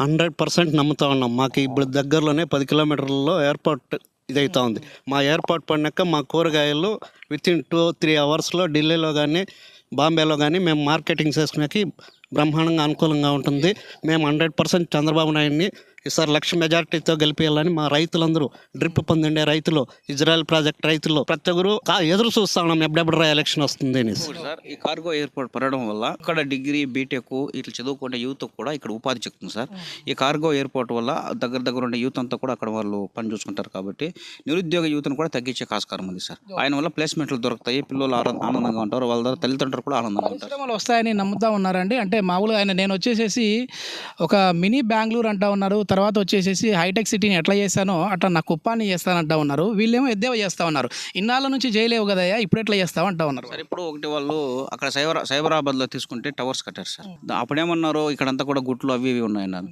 100% నమ్ముతా ఉన్నాం. మాకు ఇప్పుడు దగ్గరలోనే 10 కిలోమీటర్లలో ఎయిర్‌పోర్ట్ ఇదైతా ఉంది. మా ఎయిర్‌పోర్ట్ పడినాక మా కూరగాయలు వితిన్ 2-3 అవర్స్‌లో ఢిల్లీలో గానీ, బాంబేలో గానీ మేము మార్కెటింగ్ చేసుకునేకి బ్రహ్మాండంగా అనుకూలంగా ఉంటుంది. మేము 100% చంద్రబాబు నాయుడిని ఈసారి 1,00,000 మెజారిటీతో గెలిపియాలని మా రైతులందరూ, డ్రిప్ పొందిండే రైతులు, ఇజ్రాయెల్ ప్రాజెక్ట్ రైతులు ప్రతి ఒక్కరు ఎదురు చూస్తా ఉన్నాం ఎప్పుడెప్పుడు ఎలక్షన్ వస్తుంది అనేసి. ఇప్పుడు సార్ ఈ కార్గో ఎయిర్పోర్ట్ పడడం వల్ల ఇక్కడ డిగ్రీ బీటెక్ ఇట్లా చదువుకునే యూత్ కూడా ఇక్కడ ఉపాధి చెప్తుంది సార్. ఈ కార్గో ఎయిర్పోర్ట్ వల్ల దగ్గర ఉండే యూత్ అంతా కూడా అక్కడ వాళ్ళు పని చూసుకుంటారు కాబట్టి నిరుద్యోగ యూత్ను కూడా తగ్గించే ఆస్కారం ఉంది సార్. ఆయన వల్ల ప్లేస్మెంట్లు దొరుకుతాయి, పిల్లలు ఆనందంగా ఉంటారు, వాళ్ళ ద్వారా తల్లిదండ్రులు కూడా ఆనందంగా ఉంటారు. పరిశ్రమలు వస్తాయని నమ్ముతా ఉన్నారండి. అంటే మామూలుగా నేను వచ్చేసేసి ఒక మినీ బెంగళూరు అంటా ఉన్నారు. తర్వాత వచ్చేసేసి హైటెక్ సిటీని ఎట్లా చేస్తానో అట్లా నా కుప్పాన్ని చేస్తానంటా ఉన్నారు. వీళ్ళేమో ఎద్దేవా చేస్తా ఉన్నారు. ఇన్నాళ్ళ నుంచి చేయలేవు కదయ్యా, ఇప్పుడు ఎట్లా చేస్తావు అంటా ఉన్నారు. సార్ ఇప్పుడు ఒకటి వాళ్ళు అక్కడ సైబరాబాద్లో తీసుకుంటే టవర్స్ కట్టారు సార్. అప్పుడేమన్నారు ఇక్కడంతా కూడా గుట్లు అవి ఇవి ఉన్నాయన్నారు.